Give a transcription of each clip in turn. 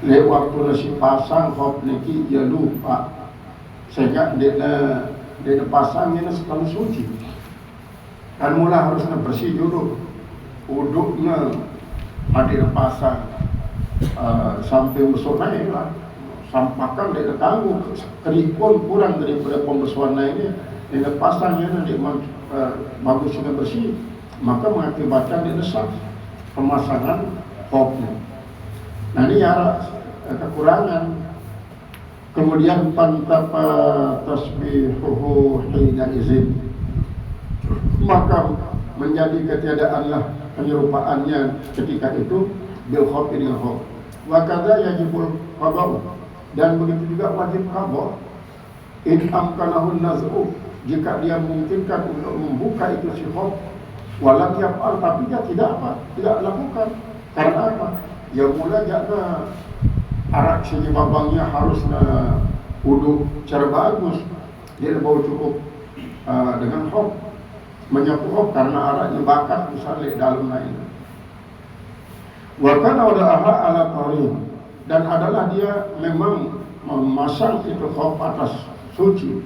Lewat waktu nasi pasang hop niki dia lupa sehingga dia pasang ini sekali suci kan mula harusnya bersih dulu uduknya ada pasang sampai besok naik lah sampahkan dia tangguh keripun kurang daripada pembersihan ini dia pasangnya nanti bagusnya bersih maka mengakibatkan dia sah pemasangan hopnya. Nah ini ya kekurangan. Kemudian pantapa tasbihuhu hina izin, maka menjadi ketiadaanlah penyerupaannya ketika itu bil khawf dengan khawf. Wa kadza yajibul qada, dan begitu juga wajib qada in amkanahu naz'u, jika dia memungkinkan untuk membuka itu si khawf, walam yaf'al, tapi dia tidak lakukan. Karena apa? Ya mula jaka arak sini babangnya harusnya uduk cara bagus, dia bau cukup dengan khawf menyapu khawf karena araknya bakat misalnya dalam lain. Wa kana wada'aha ala tarim, dan adalah dia memang memasang itu khawf atas suci,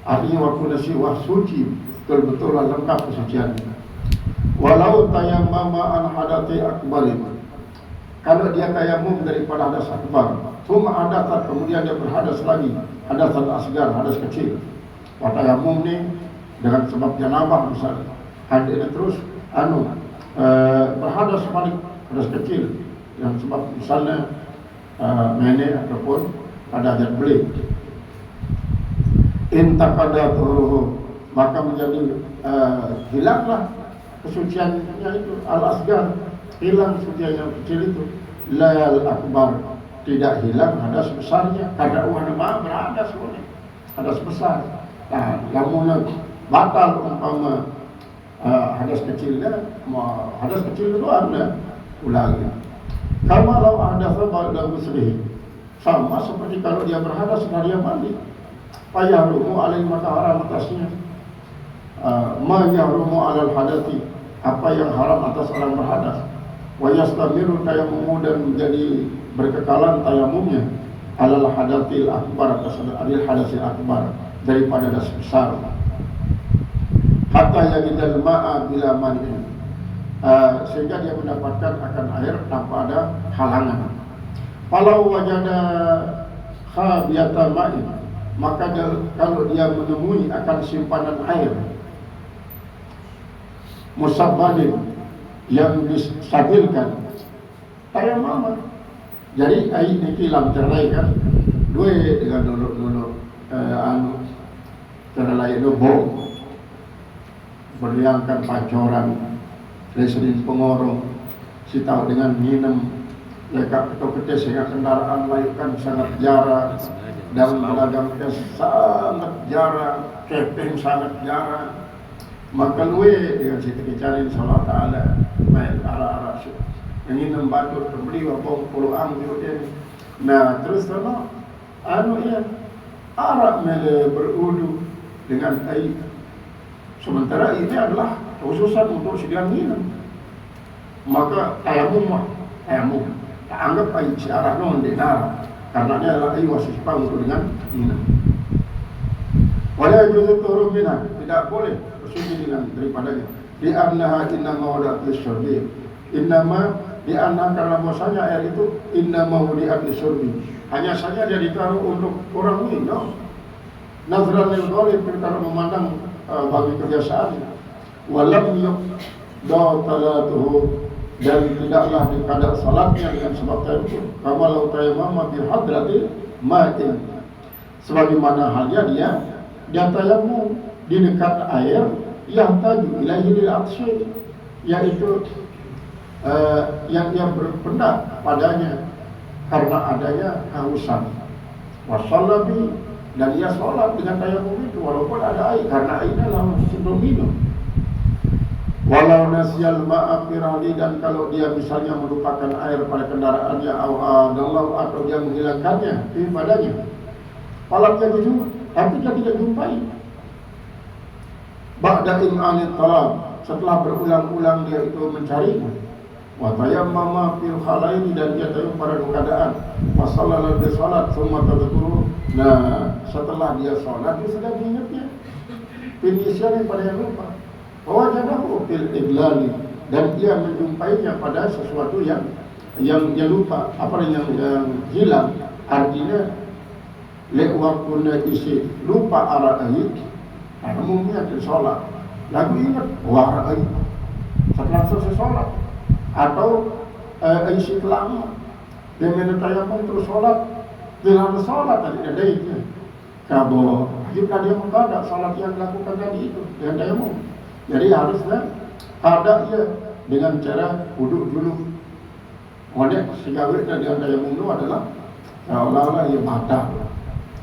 artinya waktu nasiwah suci betul-betul lengkap kesuciannya. Walau tayammama an hadati akbarin, kalau dia tayamum daripada hadas akbar, cuma hadas kemudian dia berhadas lagi, hadas asgar, hadas kecil. Tayamum ni dengan sebab janabah misalnya, hadas terus berhadas balik hadas kecil yang sebab misalnya nenek ataupun ada hajat beli. Intakada turuhu, maka menjadi hilanglah kesuciannya itu al-asgar, hilang kesucian yang kecil itu. Lal akbar, tidak hilang hadas besarnya, karena ulama berhadas boleh hadas besar. Nah, lamun batal umpama hadas kecilnya, hadas kecil itu ada ulangi. Kalau hadas ba'da ghuslihi, sama seperti kalau dia berhadas setelah dia mandi. Fayahrumu alaihi, maka haram atasnya ma yahrumu alal hadati, apa yang haram atas orang berhadas. Wa yastamiru tayammumu, dan menjadi berkekalan tayamumnya alal hadatil akbar, atas adil hadasil akbar, daripada hadas besar. Hatta yajidal ma'a bila mani'in, sehingga dia mendapatkan akan air tanpa ada halangan. Falau wajada khabiyata ma'in, maka kalau dia menemui akan simpanan air musabbalin yang distabilkan, tayammum. Jadi air niki lam cerai kan dua dengan dulu cara lain itu bom berliangkan pancoran leserin pengorong si tahu dengan minum lekap atau ketes sehingga kendaraan layukan sangat jarang dan beragam sangat jarang, keping sangat jarang. Maka luwe dengan si kecarin salat ta'ala main arah-arah yang ini membantu terbeli wapong puluhan ini. Nah terus sama arak mele berudu dengan air, sementara ini adalah khususan untuk sediaan minum. Maka tayamum tak anggap air searah non denara, karena dia adalah air wasifah untuk dengan minum. Wala yajuzu tuhuru minha, tidak boleh bersuci dengan daripadanya. Di annaha innama wadat lisyurbi, innama di anna, karena bahwasanya air itu innama wudi'at lisyurbi, hanya saja dia ditaruh untuk orang minum. Nazran lil ghalib, karena memandang bagi kebiasaan. Walam yuqda talatuhu, dan tidaklah dikadar salatnya dengan sebab tayamum. Kama law tayammama bi hadrati ma'in, sebagaimana halnya dia tayamum di dekat air yang tadi ilahi lil atsy, yaitu yang dia berpendak padanya karena adanya kehausan. Wasallabi, dan dia sholat dengan tayamum itu walaupun ada air, karena airnya adalah untuk minum. Walau nasyal ma'a firali, dan kalau dia misalnya melupakan air pada kendaraannya, atau dia menghilangkannya padanya, falamnya itu, tapi dia tidak jumpai. Ba'da im'anit talab, setelah berulang-ulang dia itu mencarinya, wa tayammama fil khalaini, dan dia tayamum pada keadaan, wa shallalla bi salat thumma tadhkuru. Nah, setelah dia salat dia sudah ingatnya penisian pada yang lupa, wa wajadahu fil idlali, dan dia menjumpainya pada sesuatu yang lupa, apa yang hilang. Artinya lewakuna isi lupa arah ayat, umumnya di sholat lagu ingat arah ayat setelah selesai sholat, atau isi kelama dia menetayamkan terus sholat, dalam sholat tadi ada itu kabo jika dia mengkadak sholat yang dilakukan tadi itu dengan tayamum. Jadi harusnya kadaknya dengan cara wuduk dulu. Oleh segawitnya dengan tayamum itu adalah seolah-olah ia batal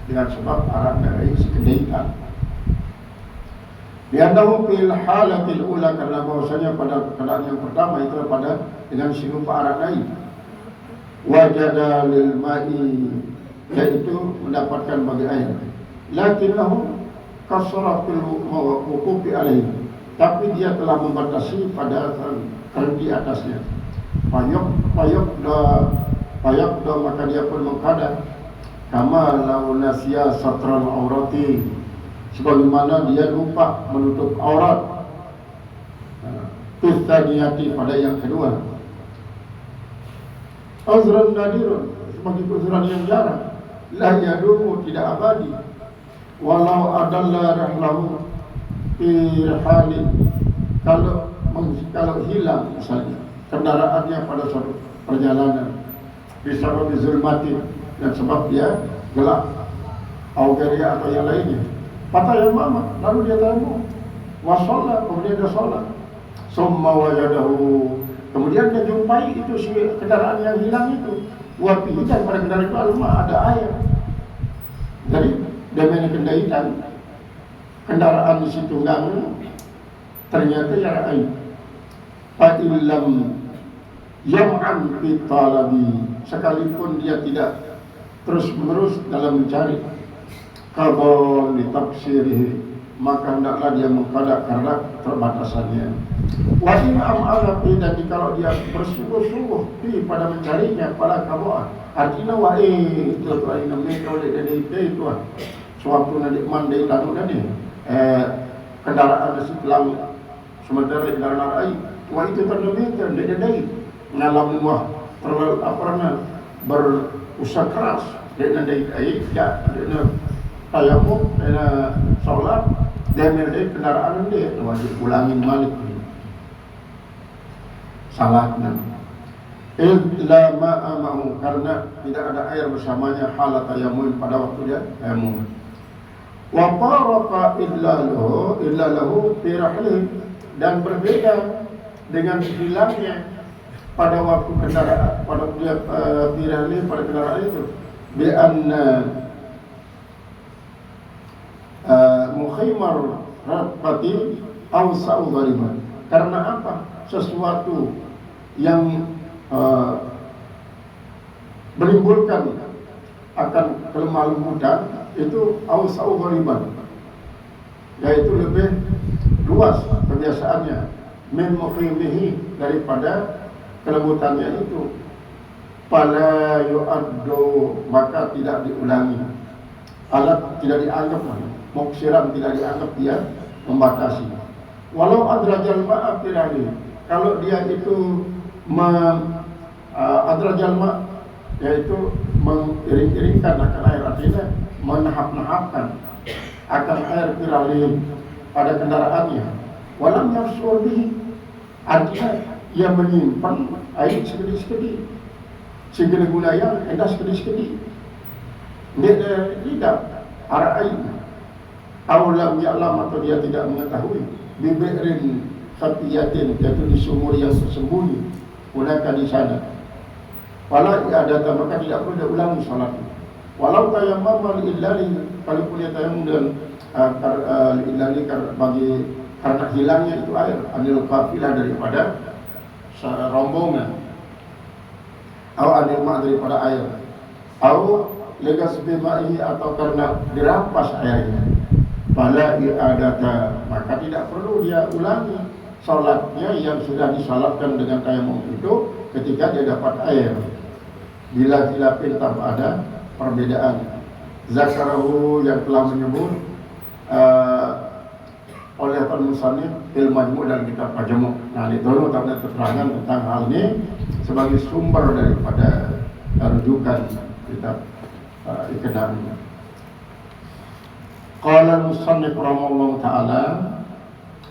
dengan sebab arah dari sekedaikan. Liannahu fil halatil ula, karena bahwasanya pada keadaan yang pertama itu pada dengan silupa arah lain. Wajada lil ma'i, yaitu mendapatkan bagi air. Lakinnahu kasara fil wuqufi alaihi, tapi dia telah membatasi pada di atasnya. Payok do maka dia pun mengkadang kama lau nasiya satral aurati, sebagaimana dia lupa menutup aurat. Tustadiyati, pada yang kedua. Azran nadirun, sebagai uzuran yang jarang. La yadumu, tidak abadi. Walau adalla rahlahu fi halin, kalau hilang misalnya kendaraannya pada suatu perjalanan, bisa zulmati, dan sebab dia gelap, augeria atau yang lainnya, patah yang mama, lalu dia tayamum, wasolat, kemudian dia sholat, summa wajadahu, kemudian dia jumpai itu si kendaraan yang hilang itu, wapi, dan pada kendaraan itu alma ada air. Jadi dia mengendalikan kendaraan di situ gang, ternyata ada air. Fa'illam yam'an fi talabi, sekalipun dia tidak terus-menerus dalam mencari, kabul li tafsirihi, maka hendaklah dia mengkadak karena terbatasannya. Wa in am'ala fi, dan kalau dia bersungguh-sungguh fi pada mencarinya pada kabul, artinya wa itu tuan namanya kalau dia itu suatu nanti mandai tanu tadi kendaraan setelah sementara kendaraan air. Wah itu terdemeter, dia dadai mengalami wah terlalu berusaha keras, dia dadai air, dia tayamum, dia sholat, dia merdek kendaraan dia, wajib ulangin balik salatnya. Illa ma'amahu, karena tidak ada air bersamanya halat tayamum, pada waktu dia tayamum. Wa farqa illa lahu fi rahlih, dan berbeda dengan hilangnya pada waktu kendaraan, pada dia pirali pada kendaraan itu, bi anna mukhimar rafati aw sa'u ghariban, karena apa? Sesuatu yang menimbulkan akan kelemah lembutan itu aw sa'u ghariban, yaitu lebih luas kebiasaannya, min mukhimihi, daripada kelembutannya itu, fala yu'addu, maka tidak diulangi, alat tidak dianggap, muksiran tidak dianggap dia membatasi. Walau adrajal ma'a firali, kalau dia itu adrajal ma', yaitu mengiring-iringkan akan air, artinya menahap-nahapkan akan air firali pada kendaraannya, walam yafsul bihi, artinya ia menyimpan air sekedi-sekedi, segala gulaya endah sekedi-sekedi, tidak arah air. Awlam ya'lam, atau dia tidak mengetahui, bibirin khatiyatin, yaitu di sumur yang tersembunyi, ulaka di sana, wala i'adata, maka tidak perlu dia ulangi salatnya. Walau tayammama li'illali, kalaupun dia tayamum dan li'illali bagi karena hilangnya itu air, anil kafilah daripada rombongan, atau anil ma' daripada air, atau legas bima'i, atau karena dirampas airnya, fala i'adata, maka tidak perlu dia ulangi salatnya yang sudah disalatkan dengan tayamum itu ketika dia dapat air. Bila khilafin tanpa ada perbedaan. Zakarahu yang telah menyebut oleh al-musannif fil majmu' dalam kitab majmu'. Nah, itu terdapat keterangan tentang hal ini sebagai sumber daripada rujukan kitab Iqdam. Qala al-musannif rahimahullah taala